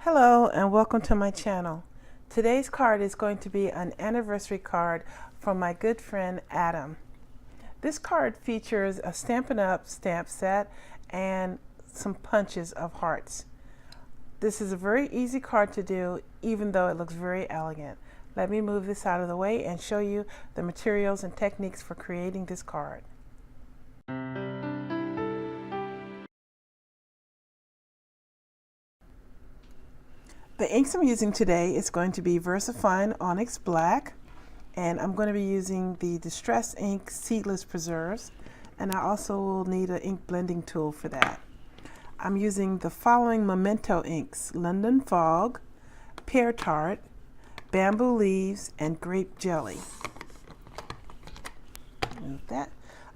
Hello and welcome to my channel. Today's card is going to be an anniversary card from my good friend Adam. This card features a Stampin' Up stamp set and some punches of hearts. This is a very easy card to do, even though it looks very elegant. Let me move this out of the way and show you the materials and techniques for creating this card. The inks I'm using today is going to be Versafine Onyx Black, and I'm going to be using the Distress Ink Seedless Preserves, and I also will need an ink blending tool for that. I'm using the following Memento inks: London Fog, Pear Tart, Bamboo Leaves, and Grape Jelly. Move that.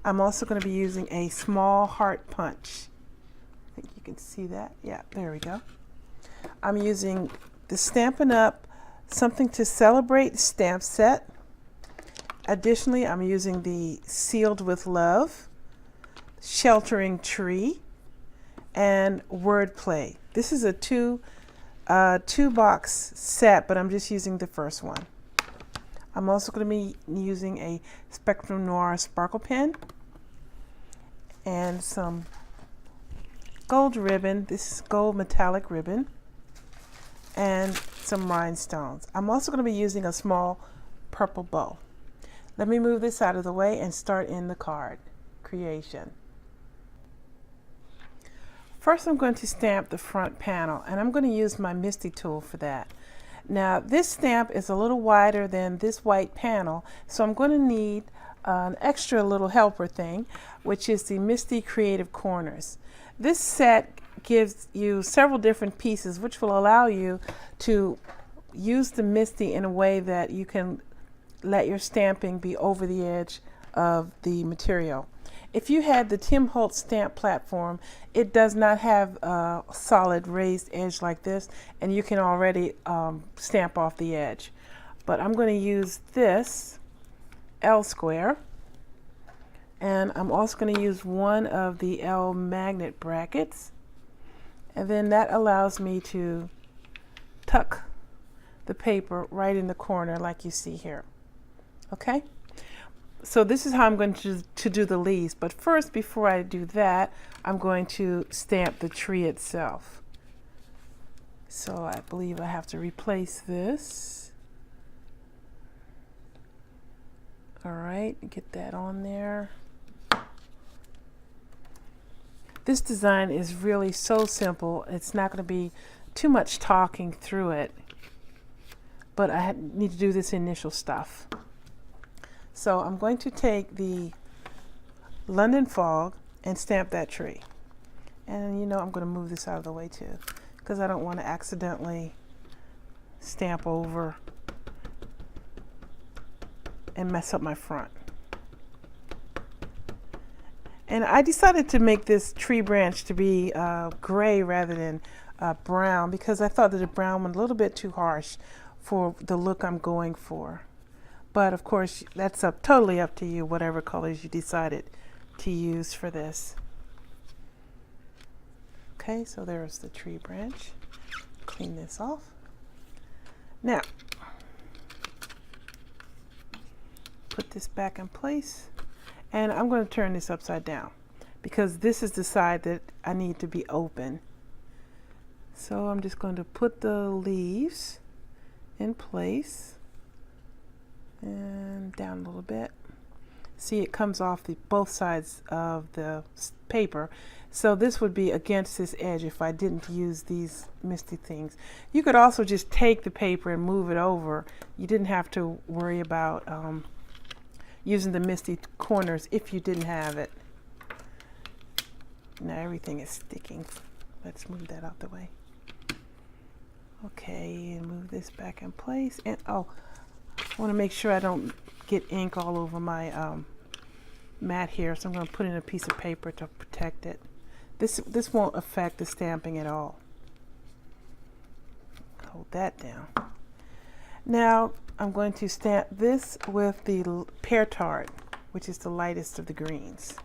I'm also going to be using a small heart punch. I think you can see that. Yeah, there we go. I'm using the Stampin' Up Something to Celebrate stamp set. Additionally, I'm using the Sealed with Love, Sheltering Tree, and Wordplay. This is a two box set, but I'm just using the first one. I'm also going to be using a Spectrum Noir sparkle pen and some gold ribbon. This is gold metallic ribbon, and some rhinestones. I'm also going to be using a small purple bow. Let me move this out of the way and start in the card creation. First, I'm going to stamp the front panel, and I'm going to use my Misty tool for that. Now, this stamp is a little wider than this white panel, so I'm going to need an extra little helper thing, which is the Misty Creative Corners. This set gives you several different pieces, which will allow you to use the Misty in a way that you can let your stamping be over the edge of the material. If you had the Tim Holtz stamp platform, it does not have a solid raised edge like this, and you can already stamp off the edge. But I'm going to use this L square, and I'm also going to use one of the L magnet brackets, and then that allows me to tuck the paper right in the corner like you see here. Okay, so this is how I'm going to do the leaves, but first, before I do that, I'm going to stamp the tree itself. So I believe I have to replace this. All right, get that on there. This design is really so simple. It's not going to be too much talking through it, but I need to do this initial stuff. So I'm going to take the London Fog and stamp that tree. And I'm going to move this out of the way too, because I don't want to accidentally stamp over and mess up my front. And I decided to make this tree branch to be gray rather than brown, because I thought that the brown was a little bit too harsh for the look I'm going for. But of course, that's totally up to you, whatever colors you decided to use for this. Okay, so there's the tree branch. Clean this off. Now, put this back in place. And I'm going to turn this upside down, because this is the side that I need to be open. So I'm just going to put the leaves in place and down a little bit. See, it comes off both sides of the paper. So this would be against this edge if I didn't use these Misty things. You could also just take the paper and move it over. You didn't have to worry about using the Misty corners if you didn't have it. Now everything is sticking. Let's move that out the way. Okay, and move this back in place. And I want to make sure I don't get ink all over my mat here, so I'm going to put in a piece of paper to protect it. This won't affect the stamping at all. Hold that down. Now I'm going to stamp this with the Pear Tart, which is the lightest of the greens.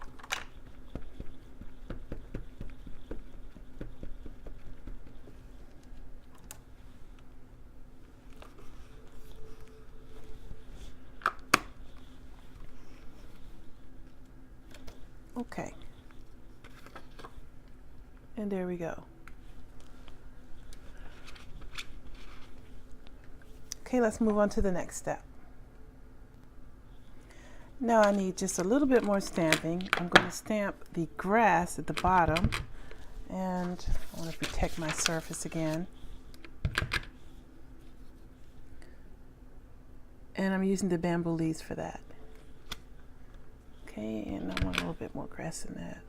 Okay. And there we go. Okay, let's move on to the next step. Now I need just a little bit more stamping. I'm going to stamp the grass at the bottom, and I want to protect my surface again. And I'm using the bamboo leaves for that. Okay, and I want a little bit more grass than that.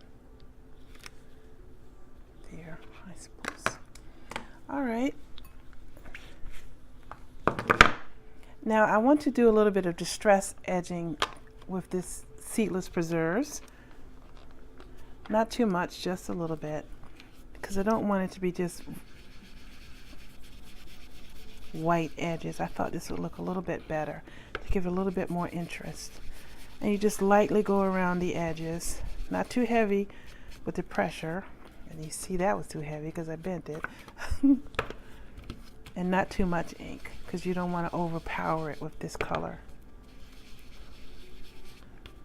There, I suppose. All right. Now I want to do a little bit of distress edging with this Seedless preserves. Not too much, just a little bit, because I don't want it to be just white edges. I thought this would look a little bit better to give it a little bit more interest. And you just lightly go around the edges, not too heavy with the pressure. And you see that was too heavy because I bent it. And not too much ink, because you don't want to overpower it with this color.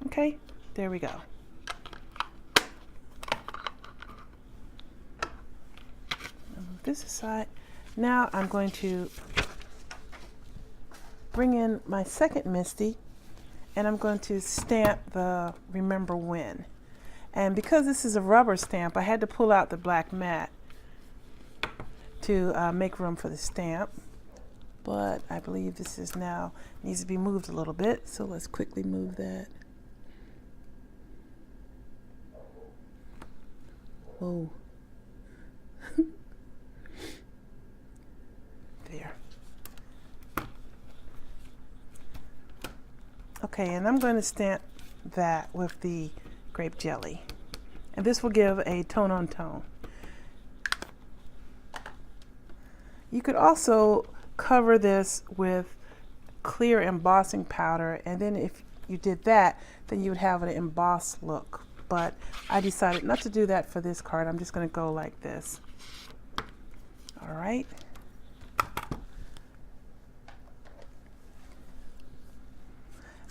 Okay, there we go. Move this aside. Now I'm going to bring in my second Misty, and I'm going to stamp the Remember When. And because this is a rubber stamp, I had to pull out the black mat to make room for the stamp. But I believe this is now needs to be moved a little bit, so let's quickly move that. Whoa. There. Okay, and I'm going to stamp that with the grape jelly. And this will give a tone on tone. You could also cover this with clear embossing powder, and then if you did that, then you would have an embossed look. But I decided not to do that for this card. I'm just going to go like this. All right.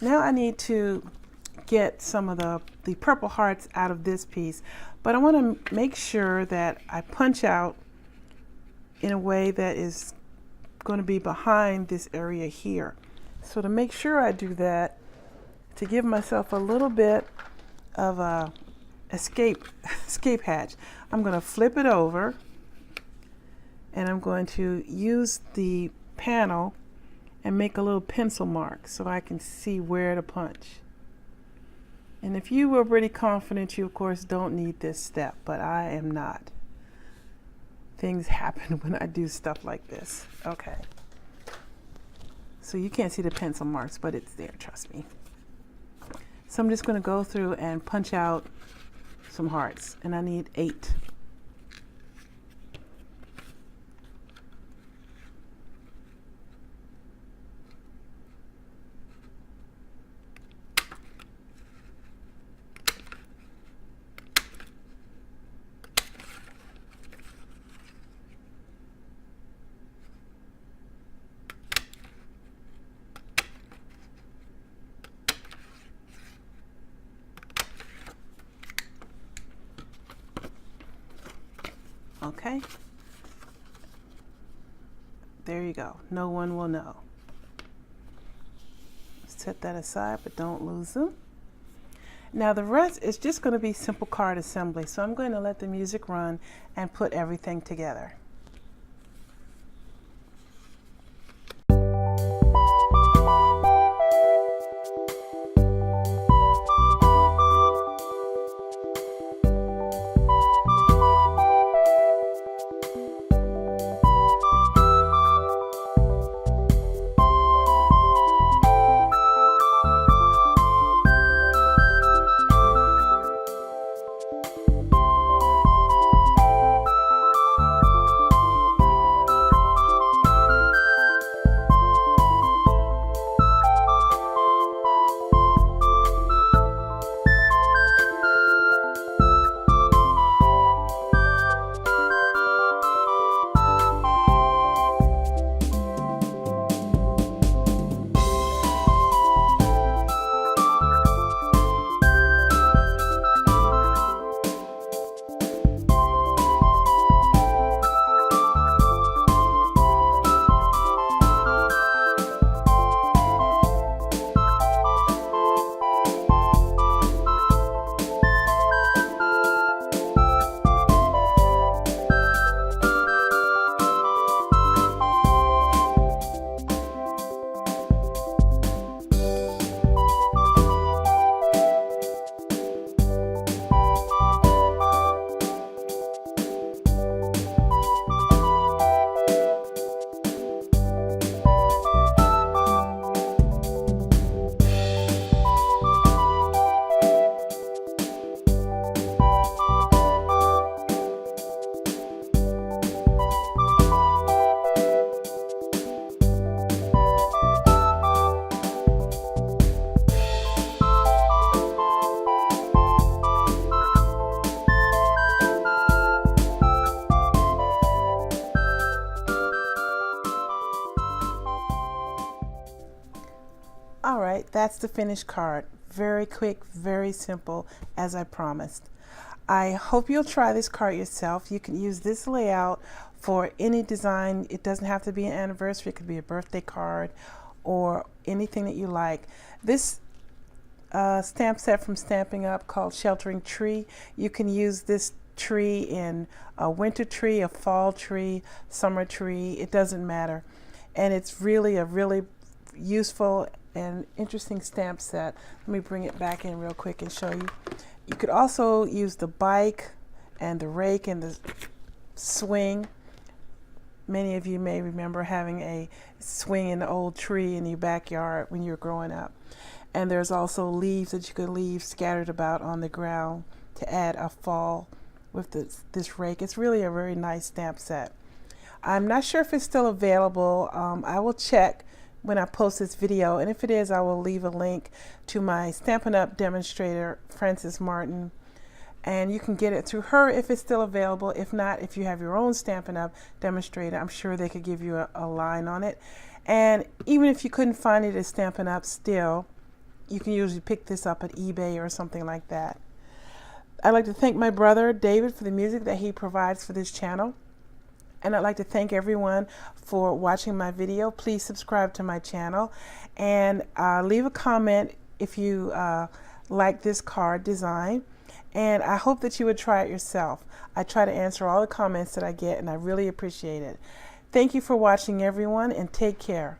Now I need to get some of the purple hearts out of this piece, but I want to make sure that I punch out in a way that is going to be behind this area here. So to make sure I do that, to give myself a little bit of a escape hatch, I'm going to flip it over, and I'm going to use the panel and make a little pencil mark so I can see where to punch. And if you were pretty confident, you of course don't need this step, but I am not. Things happen when I do stuff like this. Okay. So you can't see the pencil marks, but it's there, trust me. So I'm just going to go through and punch out some hearts, and I need 8. Okay, there you go. No one will know. Set that aside, but don't lose them. Now the rest is just going to be simple card assembly, so I'm going to let the music run and put everything together. All right, that's the finished card. Very quick, very simple, as I promised. I hope you'll try this card yourself. You can use this layout for any design. It doesn't have to be an anniversary. It could be a birthday card or anything that you like. This stamp set from Stampin' Up called Sheltering Tree, you can use this tree in a winter tree, a fall tree, summer tree. It doesn't matter. And it's really a really useful and interesting stamp set. Let me bring it back in real quick and show you. You could also use the bike and the rake and the swing. Many of you may remember having a swing in the old tree in your backyard when you were growing up. And there's also leaves that you could leave scattered about on the ground to add a fall with this rake. It's really a very nice stamp set. I'm not sure if it's still available. I will check when I post this video, and if it is, I will leave a link to my Stampin' Up demonstrator, Frances Martin, and you can get it through her if it's still available. If not, if you have your own Stampin' Up demonstrator, I'm sure they could give you a line on it. And even if you couldn't find it at Stampin' Up still, you can usually pick this up at eBay or something like that. I'd like to thank my brother David for the music that he provides for this channel. And I'd like to thank everyone for watching my video. Please subscribe to my channel and leave a comment if you like this card design. And I hope that you would try it yourself. I try to answer all the comments that I get, and I really appreciate it. Thank you for watching, everyone, and take care.